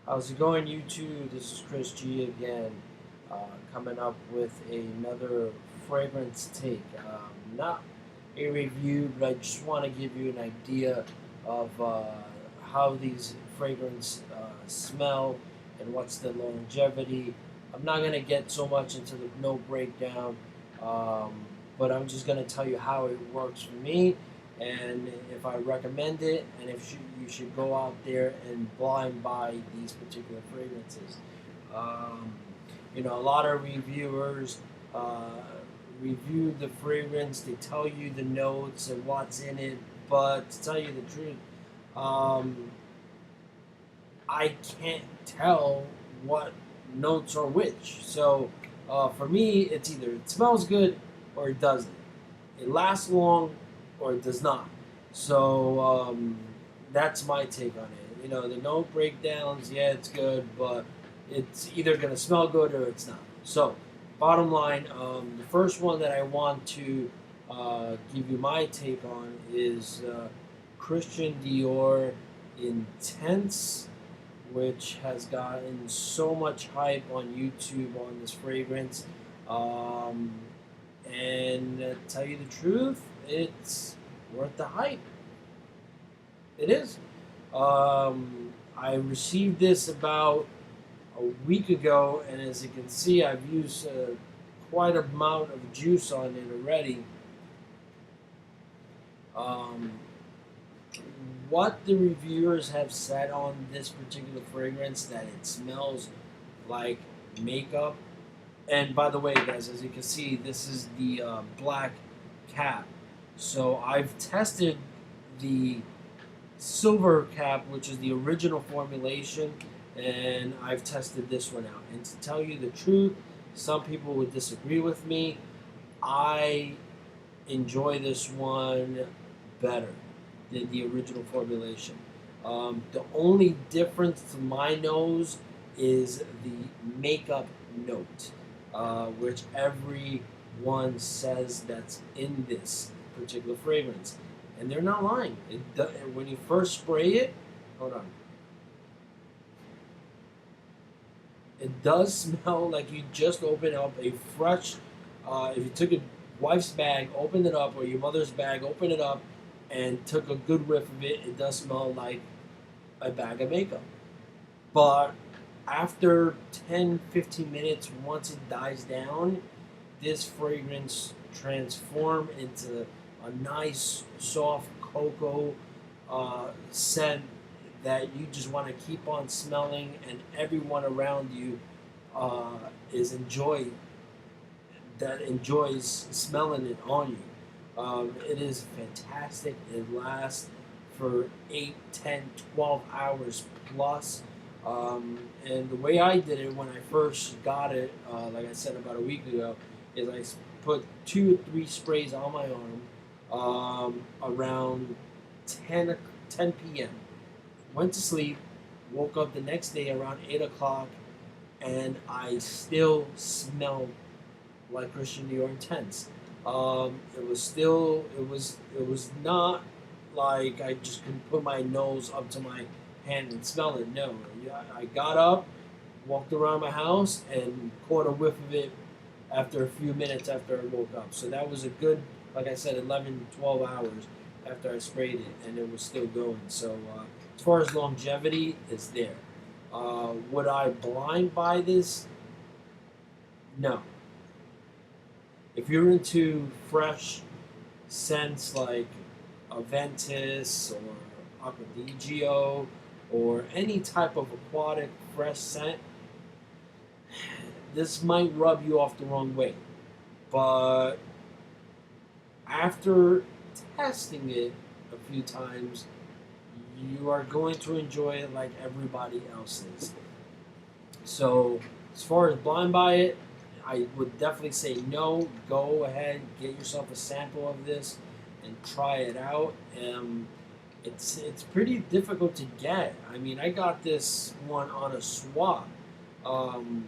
How's it going, YouTube? This is Chris G again, coming up with another fragrance take. Not a review, but I just want to give you an idea of how these fragrance smell and what's the longevity. I'm not going to get so much into the no breakdown, um, but I'm just going to tell you how it works for me and if I recommend it, and if you should go out there and blind buy these particular fragrances. Um, a lot of reviewers uh, review the fragrance, they tell you the notes and what's in it, but to tell you the truth, um, I can't tell what notes are which. So for me, it's either it smells good or it doesn't. It lasts long or it does not. So that's my take on it. The note breakdowns, yeah, it's good, but it's either going to smell good or it's not. So, bottom line, the first one that I want to give you my take on is Christian Dior Intense, which has gotten so much hype on YouTube on this fragrance. Um, and tell you the truth, it's worth the hype. It is. I received this about a week ago, and as you can see, I've used quite a amount of juice on it already. Um, what the reviewers have said on this particular fragrance, that it smells like makeup. And by the way, guys, as you can see, this is the black cap. So I've tested the silver cap, which is the original formulation, and I've tested this one out. And to tell you the truth, some people would disagree with me. I enjoy this one better than the original formulation. The only difference to my nose is the makeup note, which everyone says that's in this particular fragrance. And they're not lying. When you first spray it, hold on, it does smell like you just opened up a fresh. If you took a wife's bag, opened it up, or your mother's bag, opened it up, and took a good whiff of it, it does smell like a bag of makeup. But after 10, 15 minutes, once it dies down, this fragrance transforms into a nice, soft cocoa scent that you just want to keep on smelling, and everyone around you uh, is enjoys smelling it on you. It is fantastic. It lasts for 8, 10, 12 hours plus. And the way I did it when I first got it, like I said about a week ago, is I put 2 or 3 sprays on my arm around 10 p.m. Went to sleep, woke up the next day around 8 o'clock, and I still smelled like Christian Dior Intense. It was not like I just could put my nose up to my hand and smell it. No, I got up, walked around my house, and caught a whiff of it after a few minutes after I woke up. So that was a good, like I said, 11, 12 hours after I sprayed it, and it was still going. So as far as longevity, it's there. Would I blind buy this? No. If you're into fresh scents like Aventus or Acquadigio or any type of aquatic fresh scent, this might rub you off the wrong way. But after testing it a few times, you are going to enjoy it like everybody else is. So, as far as blind buy it, I would definitely say no. Go ahead, get yourself a sample of this, and try it out. It's pretty difficult to get. I mean, I got this one on a swap, um,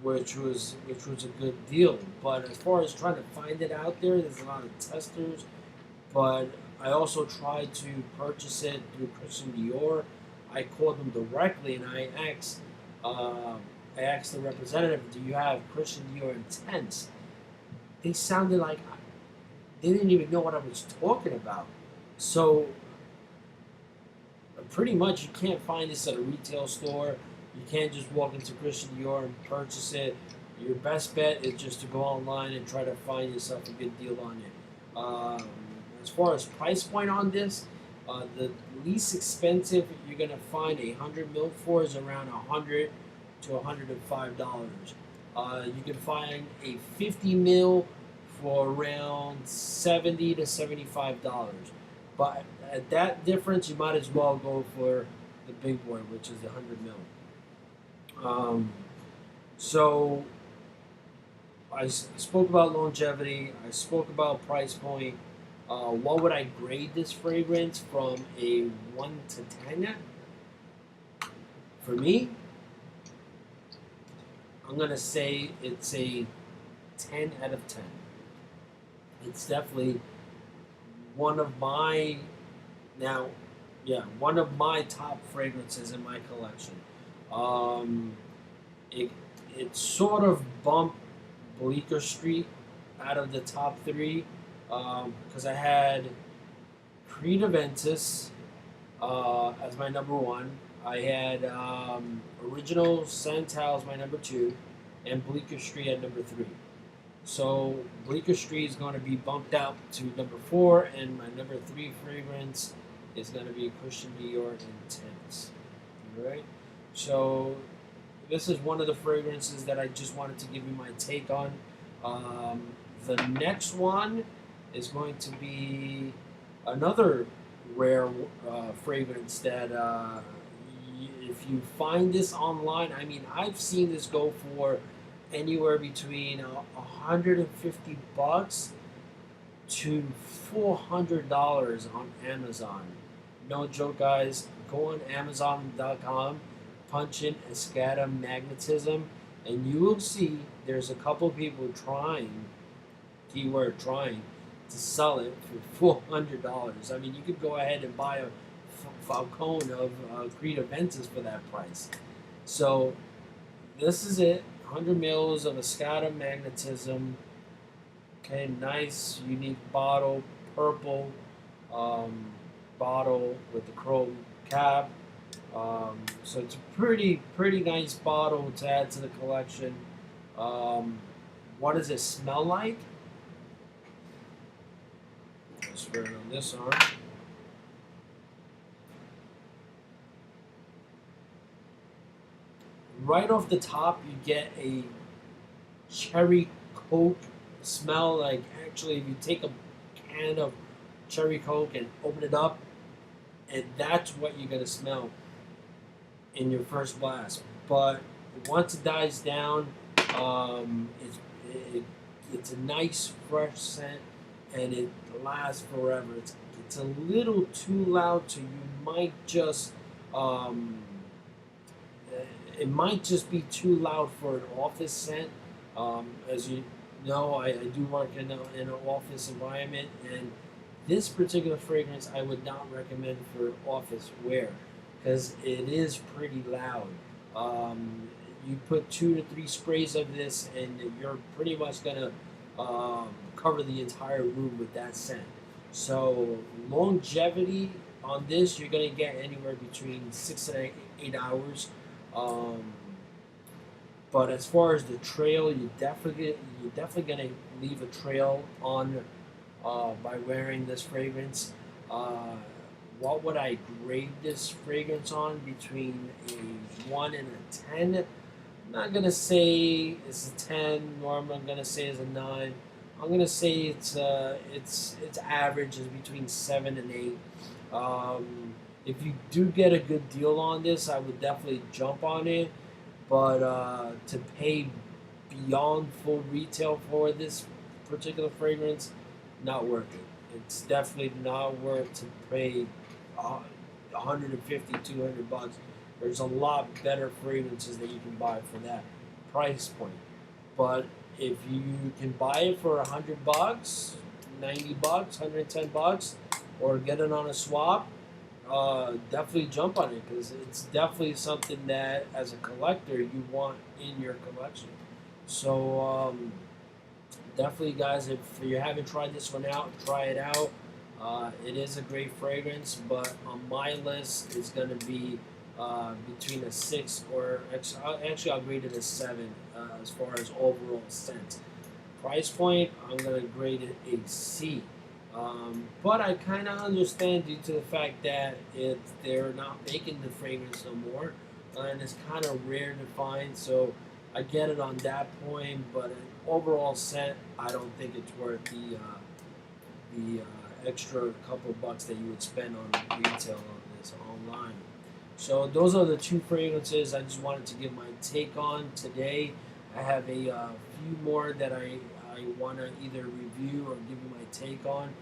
which was a good deal. But as far as trying to find it out there, there's a lot of testers. But I also tried to purchase it through Christian Dior. I called them directly and I asked the representative, "Do you have Christian Dior Intense?" They sounded like they didn't even know what I was talking about. So pretty much you can't find this at a retail store. You can't just walk into Christian Dior and purchase it. Your best bet is just to go online and try to find yourself a good deal on it. As far as price point on this, the least expensive you're gonna find a 100 ml for is around $100 to $105. You can find a 50 ml for around $70 to $75. But at that difference, you might as well go for the big boy, which is the 100 ml. So I spoke about longevity. I spoke about price point. What would I grade this fragrance from a 1 to 10? For me, I'm gonna say it's a 10 out of 10. It's definitely one of my one of my top fragrances in my collection. Um, it it sort of bumped Bleecker Street out of the top three because I had Creed Aventus as my number one. I had Original Santal as my number two, and Bleecker Street at number three. So Bleecker Street is going to be bumped out to number four, and my number three fragrance is going to be Christian Dior Intense. All right. So this is one of the fragrances that I just wanted to give you my take on. The next one is going to be another rare fragrance that if you find this online, I mean, I've seen this go for anywhere between $150 to $400 on Amazon. No joke, guys. Go on Amazon.com, punch in Escada magnetism, and you will see there's a couple people trying, keyword trying, to sell it for $400. I mean, you could go ahead and buy a Falcone of Creed Aventus for that price. So this is it. 100 mils of Escada magnetism. Okay, nice, unique bottle, purple bottle with the chrome cap. So it's a pretty nice bottle to add to the collection. What does it smell like? Let's spray it on this arm. Right off the top, you get a cherry Coke smell. Like, actually, if you take a can of cherry Coke and open it up, and that's what you're gonna smell in your first blast. But once it dies down, it's a nice fresh scent, and it lasts forever. It's a little too loud, so you might just it might just be too loud for an office scent. As you know, I do work in an office environment, and this particular fragrance I would not recommend for office wear because it is pretty loud. You put 2 to 3 sprays of this, and you're pretty much gonna cover the entire room with that scent. So longevity on this, you're gonna get anywhere between 6 and 8 hours. But as far as the trail, you're definitely gonna leave a trail on by wearing this fragrance. What would I grade this fragrance on between a 1 and a 10? I'm not gonna say it's a 10, nor I'm gonna say it's a 9. I'm gonna say it's average, is between 7 and 8. If you do get a good deal on this, I would definitely jump on it. But to pay beyond full retail for this particular fragrance, not worth it. It's definitely not worth to pay $150, $200. There's a lot better fragrances that you can buy for that price point. But if you can buy it for $100, $90, $110, or get it on a swap, definitely jump on it because it's definitely something that, as a collector, you want in your collection. So definitely, guys, if you haven't tried this one out, try it out. It is a great fragrance, but on my list, it's going to be between a 6 or actually I'll grade it a 7 as far as overall scent. Price point, I'm going to grade it a C. But I kind of understand due to the fact that they're not making the fragrance no more, and it's kind of rare to find. So I get it on that point, but an overall scent, I don't think it's worth the extra couple bucks that you would spend on retail on this online. So those are the two fragrances I just wanted to give my take on today. I have a few more that I want to either review or give you my take on.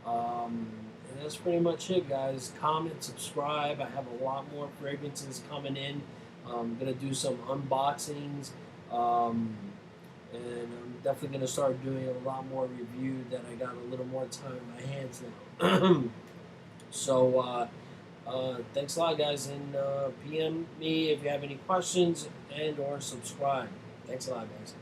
And that's pretty much it, guys. Comment, subscribe. I have a lot more fragrances coming in. I'm going to do some unboxings. And I'm definitely going to start doing a lot more review that I got a little more time in my hands now. So, thanks a lot, guys, and PM me if you have any questions and or subscribe. Thanks a lot, guys.